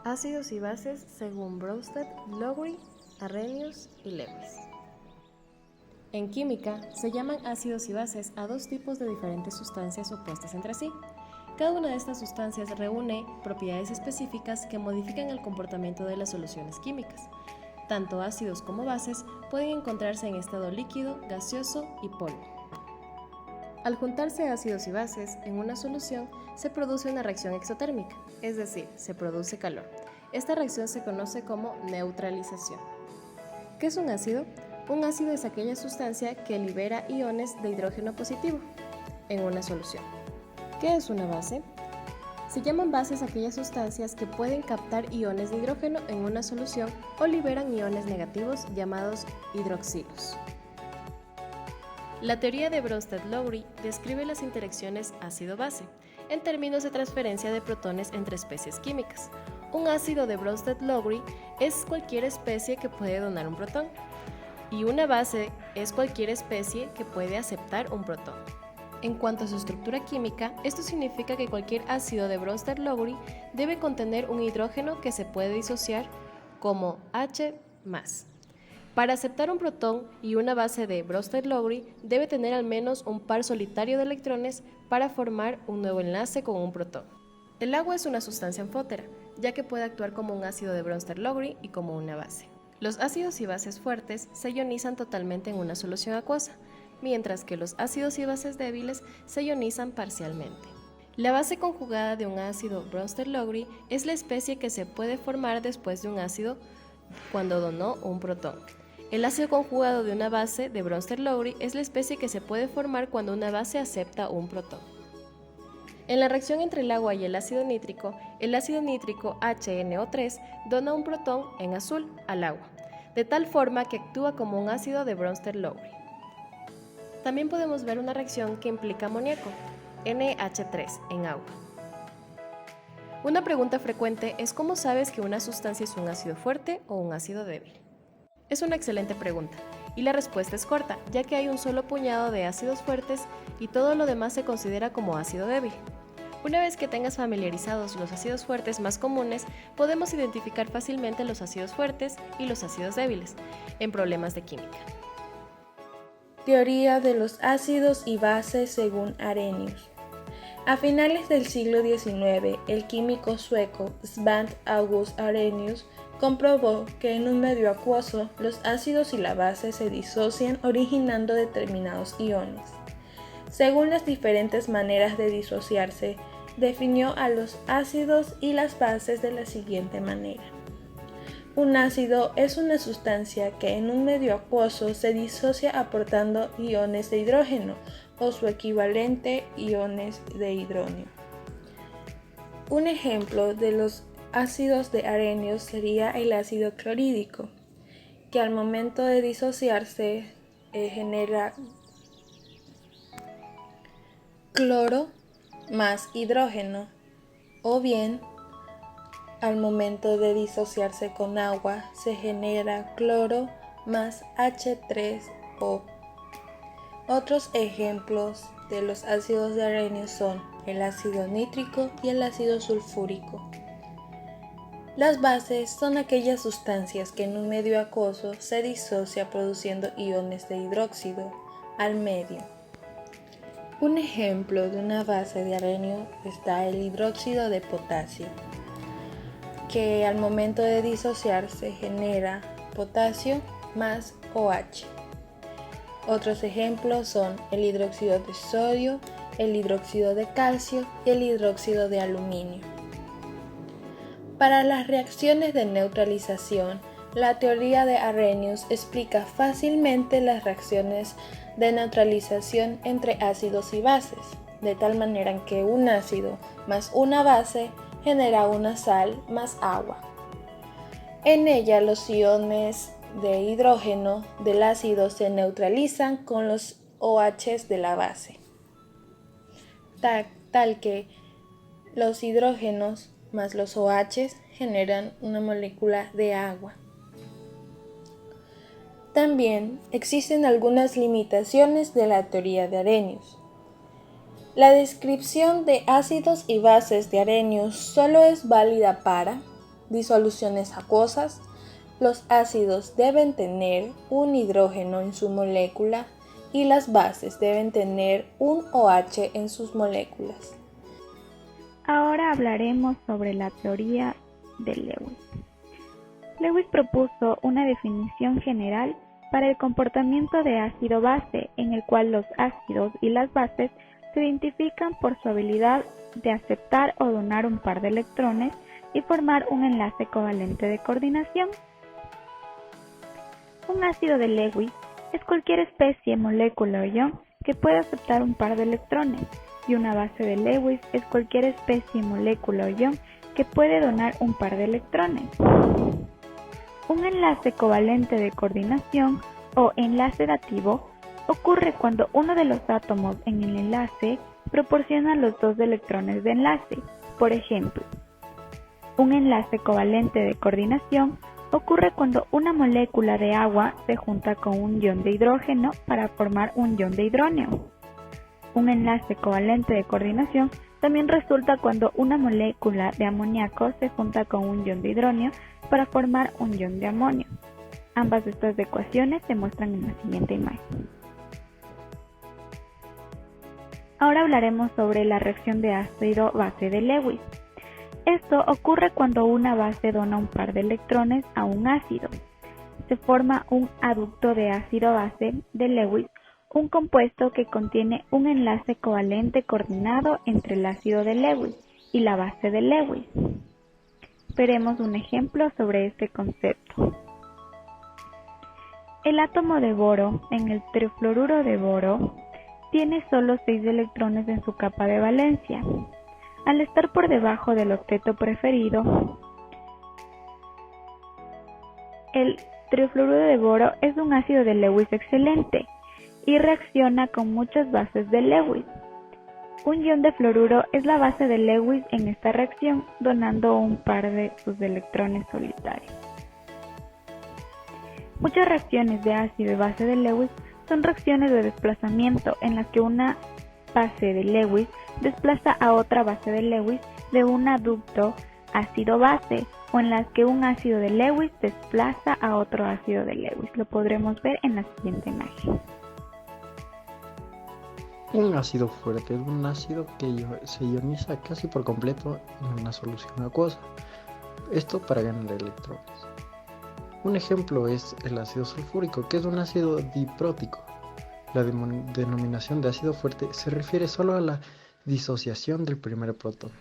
Ácidos y bases según Bronsted, Lowry, Arrhenius y Lewis. En química, se llaman ácidos y bases a dos tipos de diferentes sustancias opuestas entre sí. Cada una de estas sustancias reúne propiedades específicas que modifican el comportamiento de las soluciones químicas. Tanto ácidos como bases pueden encontrarse en estado líquido, gaseoso y polvo. Al juntarse ácidos y bases en una solución, se produce una reacción exotérmica, es decir, se produce calor. Esta reacción se conoce como neutralización. ¿Qué es un ácido? Un ácido es aquella sustancia que libera iones de hidrógeno positivo en una solución. ¿Qué es una base? Se llaman bases aquellas sustancias que pueden captar iones de hidrógeno en una solución o liberan iones negativos llamados hidroxilos. La teoría de Bronsted-Lowry describe las interacciones ácido-base en términos de transferencia de protones entre especies químicas. Un ácido de Bronsted-Lowry es cualquier especie que puede donar un protón y una base es cualquier especie que puede aceptar un protón. En cuanto a su estructura química, esto significa que cualquier ácido de Bronsted-Lowry debe contener un hidrógeno que se puede disociar como H+. Para aceptar un protón y una base de Bronsted-Lowry debe tener al menos un par solitario de electrones para formar un nuevo enlace con un protón. El agua es una sustancia anfótera, ya que puede actuar como un ácido de Bronsted-Lowry y como una base. Los ácidos y bases fuertes se ionizan totalmente en una solución acuosa, mientras que los ácidos y bases débiles se ionizan parcialmente. La base conjugada de un ácido Bronsted-Lowry es la especie que se puede formar después de un ácido cuando donó un protón. El ácido conjugado de una base de Bronsted-Lowry es la especie que se puede formar cuando una base acepta un protón. En la reacción entre el agua y el ácido nítrico HNO3 dona un protón en azul al agua, de tal forma que actúa como un ácido de Bronsted-Lowry. También podemos ver una reacción que implica amoníaco, NH3, en agua. Una pregunta frecuente es ¿cómo sabes que una sustancia es un ácido fuerte o un ácido débil? Es una excelente pregunta, y la respuesta es corta, ya que hay un solo puñado de ácidos fuertes y todo lo demás se considera como ácido débil. Una vez que tengas familiarizados los ácidos fuertes más comunes, podemos identificar fácilmente los ácidos fuertes y los ácidos débiles en problemas de química. Teoría de los ácidos y bases según Arrhenius. A finales del siglo XIX, el químico sueco Svante August Arrhenius comprobó que en un medio acuoso los ácidos y la base se disocian originando determinados iones. Según las diferentes maneras de disociarse, definió a los ácidos y las bases de la siguiente manera. Un ácido es una sustancia que en un medio acuoso se disocia aportando iones de hidrógeno o su equivalente iones de hidrógeno. Un ejemplo de los ácidos de Arrhenius sería el ácido clorhídrico, que al momento de disociarse genera cloro más hidrógeno, o bien al momento de disociarse con agua se genera cloro más H3O. Otros ejemplos de los ácidos de Arrhenius son el ácido nítrico y el ácido sulfúrico. Las bases son aquellas sustancias que en un medio acuoso se disocia produciendo iones de hidróxido al medio. Un ejemplo de una base de Arrhenius está el hidróxido de potasio, que al momento de disociarse genera potasio más OH. Otros ejemplos son el hidróxido de sodio, el hidróxido de calcio y el hidróxido de aluminio. Para las reacciones de neutralización, la teoría de Arrhenius explica fácilmente las reacciones de neutralización entre ácidos y bases, de tal manera que un ácido más una base genera una sal más agua. En ella los iones de hidrógeno del ácido se neutralizan con los OH de la base, tal que los hidrógenos más los OH generan una molécula de agua. También existen algunas limitaciones de la teoría de Arrhenius. La descripción de ácidos y bases de Arrhenius solo es válida para disoluciones acuosas, los ácidos deben tener un hidrógeno en su molécula y las bases deben tener un OH en sus moléculas. Ahora hablaremos sobre la teoría de Lewis. Lewis propuso una definición general para el comportamiento de ácido-base, en el cual los ácidos y las bases se identifican por su habilidad de aceptar o donar un par de electrones y formar un enlace covalente de coordinación. Un ácido de Lewis es cualquier especie, molécula o ion que pueda aceptar un par de electrones, y una base de Lewis es cualquier especie, molécula o ion que puede donar un par de electrones. Un enlace covalente de coordinación o enlace dativo ocurre cuando uno de los átomos en el enlace proporciona los dos electrones de enlace. Por ejemplo, un enlace covalente de coordinación ocurre cuando una molécula de agua se junta con un ion de hidrógeno para formar un ion de hidrógeno. Un enlace covalente de coordinación también resulta cuando una molécula de amoníaco se junta con un ion de hidrógeno para formar un ion de amonio. Ambas de estas ecuaciones se muestran en la siguiente imagen. Ahora hablaremos sobre la reacción de ácido-base de Lewis. Esto ocurre cuando una base dona un par de electrones a un ácido. Se forma un aducto de ácido-base de Lewis, un compuesto que contiene un enlace covalente coordinado entre el ácido de Lewis y la base de Lewis. Veremos un ejemplo sobre este concepto. El átomo de boro en el trifluoruro de boro tiene solo 6 electrones en su capa de valencia. Al estar por debajo del octeto preferido, el trifluoruro de boro es un ácido de Lewis excelente y reacciona con muchas bases de Lewis. Un ion de fluoruro es la base de Lewis en esta reacción, donando un par de sus electrones solitarios. Muchas reacciones de ácido y base de Lewis son reacciones de desplazamiento en las que una base de Lewis desplaza a otra base de Lewis de un aducto ácido-base, o en las que un ácido de Lewis desplaza a otro ácido de Lewis. Lo podremos ver en la siguiente imagen. Un ácido fuerte es un ácido que se ioniza casi por completo en una solución acuosa, esto para ganar electrones. Un ejemplo es el ácido sulfúrico, que es un ácido diprótico. La denominación de ácido fuerte se refiere solo a la disociación del primer protón.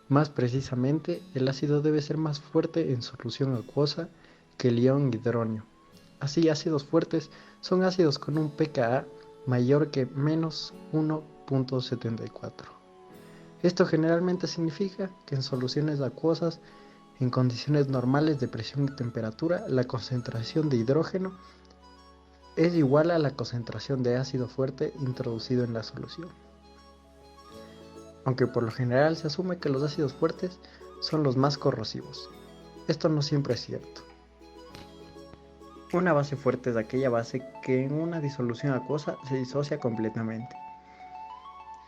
Más precisamente, el ácido debe ser más fuerte en solución acuosa que el ion hidrógeno. Así, ácidos fuertes son ácidos con un pKa mayor que menos 1.74. Esto generalmente significa que en soluciones acuosas, en condiciones normales de presión y temperatura, la concentración de hidrógeno es igual a la concentración de ácido fuerte introducido en la solución. Aunque por lo general se asume que los ácidos fuertes son los más corrosivos. Esto no siempre es cierto. Una base fuerte es aquella base que en una disolución acuosa se disocia completamente.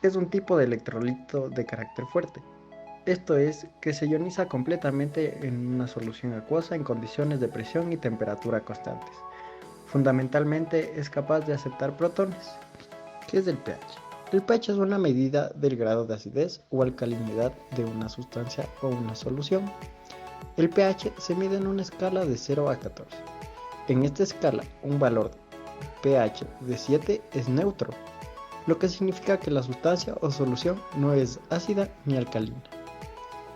Es un tipo de electrolito de carácter fuerte. Esto es, que se ioniza completamente en una solución acuosa en condiciones de presión y temperatura constantes. Fundamentalmente es capaz de aceptar protones. ¿Qué es el pH? El pH es una medida del grado de acidez o alcalinidad de una sustancia o una solución. El pH se mide en una escala de 0 a 14. En esta escala, un valor pH de 7 es neutro, lo que significa que la sustancia o solución no es ácida ni alcalina.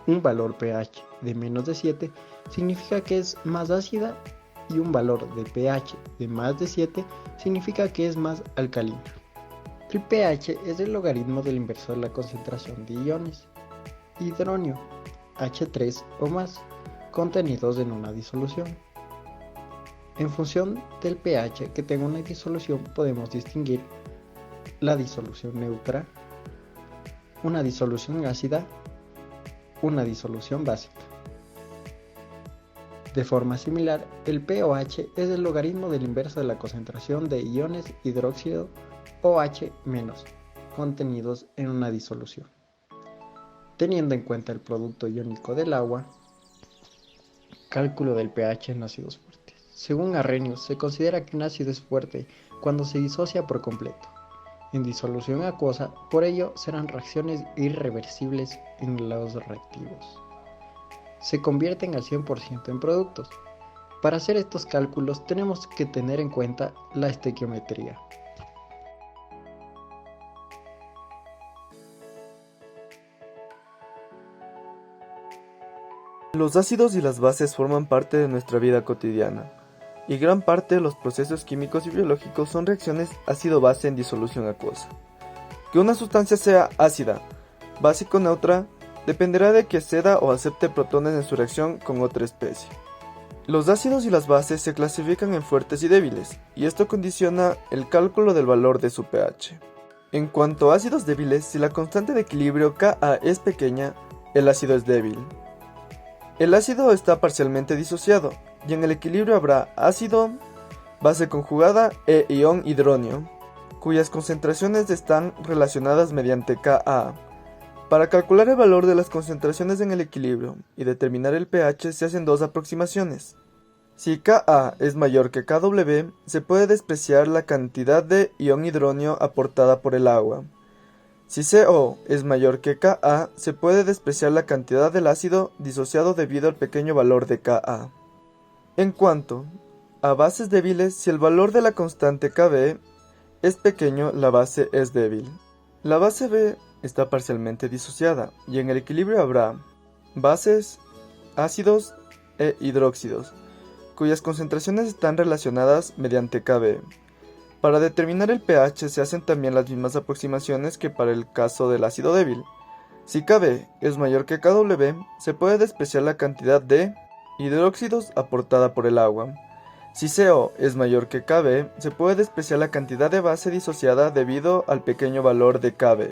Un valor pH de menos de 7 significa que es más ácida, y un valor de pH de más de 7 significa que es más alcalina. El pH es el logaritmo del inverso de la concentración de iones hidrógeno H3 o más contenidos en una disolución. En función del pH que tenga una disolución podemos distinguir la disolución neutra, una disolución ácida, una disolución básica. De forma similar, el pOH es el logaritmo del inverso de la concentración de iones hidróxido OH- contenidos en una disolución. Teniendo en cuenta el producto iónico del agua, Cálculo del pH en ácidos fuertes. Según Arrhenius, se considera que un ácido es fuerte cuando se disocia por completo en disolución acuosa, por ello serán reacciones irreversibles en los reactivos. Se convierten al 100% en productos. Para hacer estos cálculos tenemos que tener en cuenta la estequiometría. Los ácidos y las bases forman parte de nuestra vida cotidiana, y gran parte de los procesos químicos y biológicos son reacciones ácido-base en disolución acuosa. Que una sustancia sea ácida, básica o neutra, dependerá de que ceda o acepte protones en su reacción con otra especie. Los ácidos y las bases se clasifican en fuertes y débiles, y esto condiciona el cálculo del valor de su pH. En cuanto a ácidos débiles, si la constante de equilibrio Ka es pequeña, el ácido es débil. El ácido está parcialmente disociado, y en el equilibrio habrá ácido, base conjugada e ion hidronio, cuyas concentraciones están relacionadas mediante Ka. Para calcular el valor de las concentraciones en el equilibrio y determinar el pH se hacen dos aproximaciones. Si Ka es mayor que Kw, se puede despreciar la cantidad de ion hidronio aportada por el agua. Si CO es mayor que Ka, se puede despreciar la cantidad del ácido disociado debido al pequeño valor de Ka. En cuanto a bases débiles, si el valor de la constante Kb es pequeño, la base es débil. La base B está parcialmente disociada y en el equilibrio habrá bases, ácidos e hidróxidos, cuyas concentraciones están relacionadas mediante Kb. Para determinar el pH se hacen también las mismas aproximaciones que para el caso del ácido débil. Si Kb es mayor que Kw, se puede despreciar la cantidad de hidróxidos aportada por el agua. Si CO es mayor que Kb, se puede despreciar la cantidad de base disociada debido al pequeño valor de Kb.